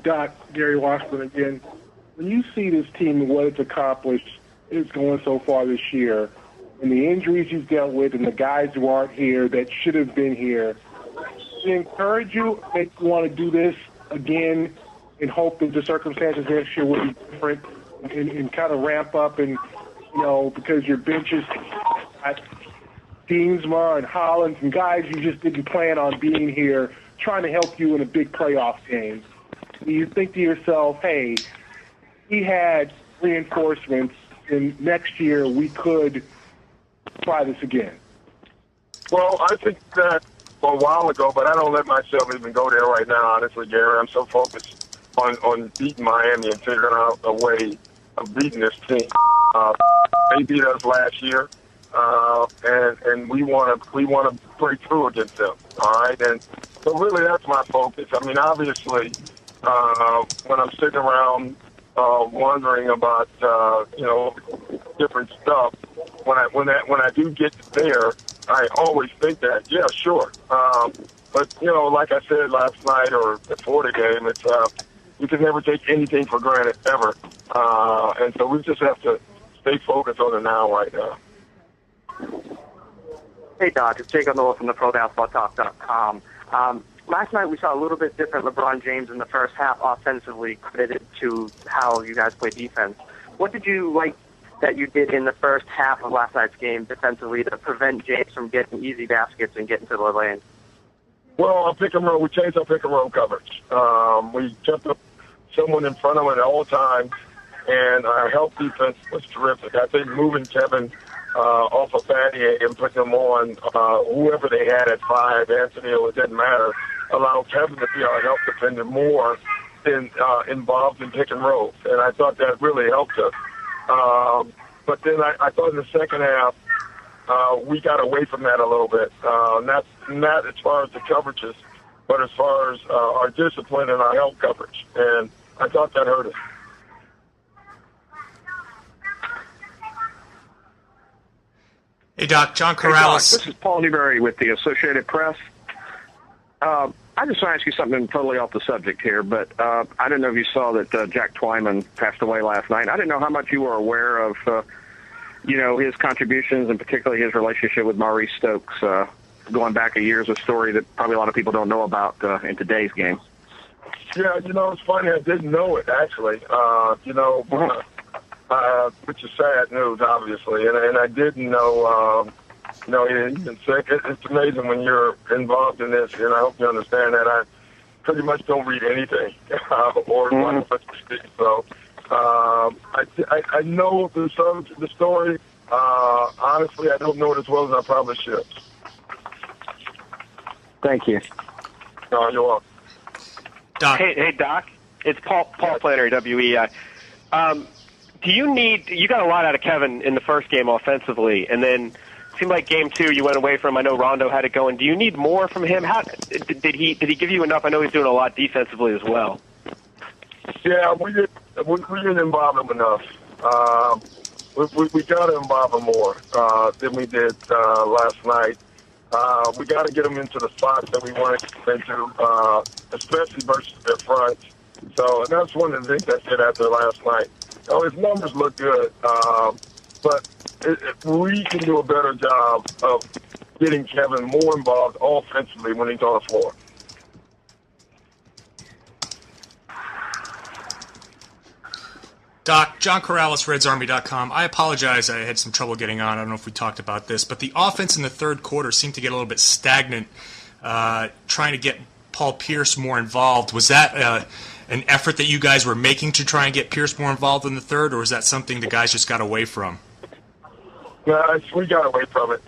Doc, Gary Washburn again. When you see this team and what it's accomplished, it's going so far this year, and the injuries you've dealt with and the guys who aren't here that should have been here, does it encourage you, make you want to do this again and hope that the circumstances next year will be different and kind of ramp up and, because your benches got Deemsma and Hollins and guys you just didn't plan on being here trying to help you in a big playoff game. You think to yourself, hey, we had reinforcements, and next year we could try this again. Well, I think that a while ago, but I don't let myself even go there right now, honestly, Gary. I'm so focused on beating Miami and figuring out a way of beating this team. They beat us last year, and we want to break through against them. All right, and so really that's my focus. I mean, obviously, when I'm sitting around wondering about different stuff, when I do get there, I always think that, yeah, sure. But like I said last night or before the game, it's you can never take anything for granted ever, and so we just have to stay focused on the now right now. Hey, Doc, it's Jacob Noah from the ProBasketballTalk.com. Last night we saw a little bit different LeBron James in the first half offensively, credited to how you guys play defense. What did you like that you did in the first half of last night's game defensively to prevent James from getting easy baskets and getting to the lane? Well, we changed our pick and roll coverage. We kept up someone in front of it at all times, and our help defense was terrific. I think moving Kevin off of Fannie and putting him on whoever they had at 5, Anthony, it didn't matter, allowed Kevin to be our help defender more involved in pick and roll. And I thought that really helped us. But then I thought in the second half, we got away from that a little bit. Not as far as the coverages, but as far as our discipline and our help coverage. And I thought that hurt us. Hey, Doc, John Corrales. Hey, Doc, this is Paul Newberry with the Associated Press. I just want to ask you something totally off the subject here, but I didn't know if you saw that Jack Twyman passed away last night. I didn't know how much you were aware of, his contributions and particularly his relationship with Maurice Stokes going back a year is a story that probably a lot of people don't know about in today's game. Yeah, it's funny. I didn't know it, actually. Which is sad news, obviously. And I didn't know, he's been sick. It's amazing when you're involved in this, and I hope you understand that I pretty much don't read anything or watch much speak. So I know the story. Honestly, I don't know it as well as I probably should. Thank you. No, you're welcome. Doc. Hey, Doc. It's Paul Flannery, WEI. You got a lot out of Kevin in the first game offensively, and then it seemed like game 2 you went away from him. I know Rondo had it going. Do you need more from him? How did he give you enough? I know he's doing a lot defensively as well. Yeah, we didn't involve him enough. We got to involve him more than we did last night. We got to get him into the spots that we want to get into, especially versus their front. So, and that's one of the things I said after last night. His numbers look good, but we can do a better job of getting Kevin more involved offensively when he's on the floor. Doc, John Corrales, RedsArmy.com. I apologize, I had some trouble getting on. I don't know if we talked about this, but the offense in the third quarter seemed to get a little bit stagnant, trying to get Paul Pierce more involved. Was that an effort that you guys were making to try and get Pierce more involved in the third, or was that something the guys just got away from? Yeah, we got away from it.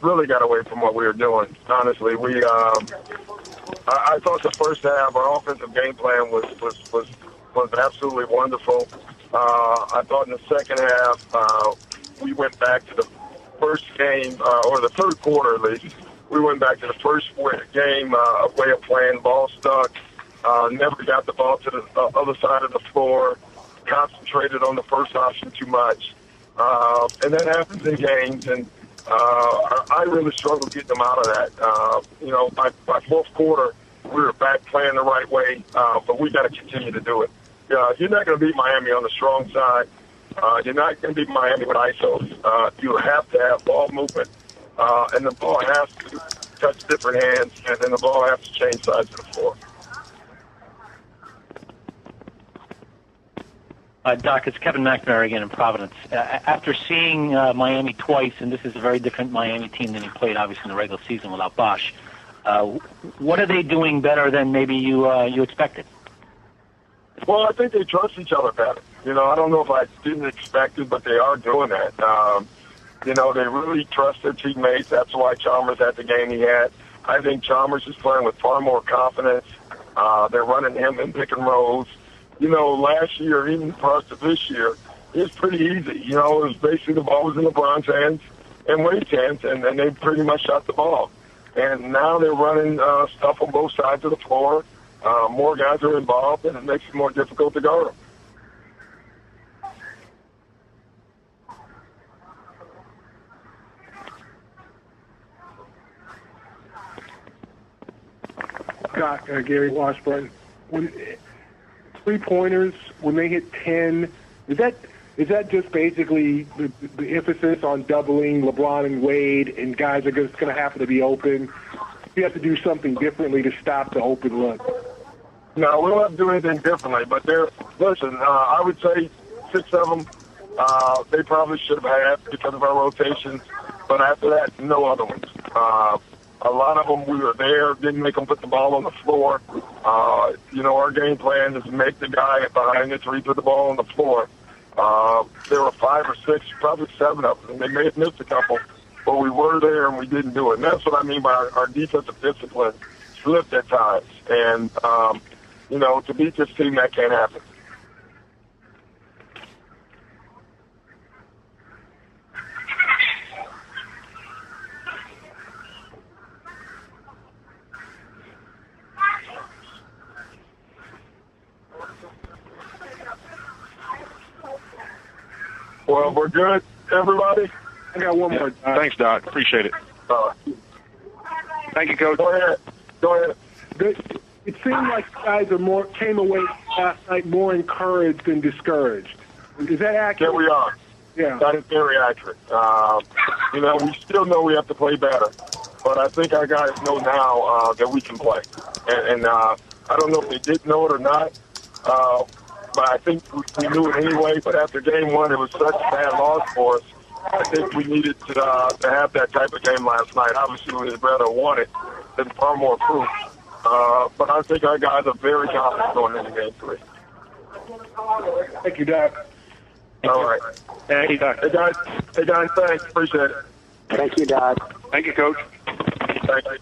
Really got away from what we were doing. Honestly, I thought the first half our offensive game plan was absolutely wonderful. I thought in the second half we went back to the first game, or the third quarter at least. We went back to the first game way of playing, ball stuck. Never got the ball to the other side of the floor, concentrated on the first option too much. And that happens in games, and I really struggled getting them out of that. By fourth quarter, we were back playing the right way, but we got to continue to do it. You're not going to beat Miami on the strong side. You're not going to beat Miami with ISOs. You have to have ball movement, and the ball has to touch different hands, and then the ball has to change sides of the floor. Doc, it's Kevin McNamara again in Providence. After seeing Miami twice, and this is a very different Miami team than he played, obviously, in the regular season without Bosh, what are they doing better than maybe you expected? Well, I think they trust each other better. I don't know if I didn't expect it, but they are doing that. They really trust their teammates. That's why Chalmers had the game he had. I think Chalmers is playing with far more confidence. They're running him in pick and rolls. Last year, even prior to this year, it was pretty easy. It was basically the ball was in LeBron's hands and Wade's hands, and they pretty much shot the ball. And now they're running stuff on both sides of the floor. More guys are involved, and it makes it more difficult to guard them. Scott, Gary Washburn, when three-pointers, when they hit 10, is that just basically the emphasis on doubling LeBron and Wade, and guys are just going to happen to be open? You have to do something differently to stop the open look. No, we don't have to do anything differently. But I would say 6 of them they probably should have had because of our rotations. But after that, no other ones. A lot of them, we were there, didn't make them put the ball on the floor. Our game plan is to make the guy behind the three put the ball on the floor. There were 5 or 6, probably 7 of them. They may have missed a couple, but we were there and we didn't do it. And that's what I mean by our defensive discipline slipped at times. And, to beat this team, that can't happen. Well, we're good, everybody. I got one more. Thanks, Doc. Appreciate it. Thank you, Coach. Go ahead. It seemed like guys came away last night more encouraged than discouraged. Is that accurate? Yeah, we are. Yeah. That is very accurate. We still know we have to play better, but I think our guys know now that we can play. And I don't know if they did know it or not, but I think we knew it anyway. But after game 1, it was such a bad loss for us. I think we needed to have that type of game last night. Obviously, we would rather won it than far more proof. But I think our guys are very confident going into game 3. Thank you, Doc. All right. Thank you, Doc. Hey, guys, thanks. Appreciate it. Thank you, Doc. Thank you, Coach. Thank you.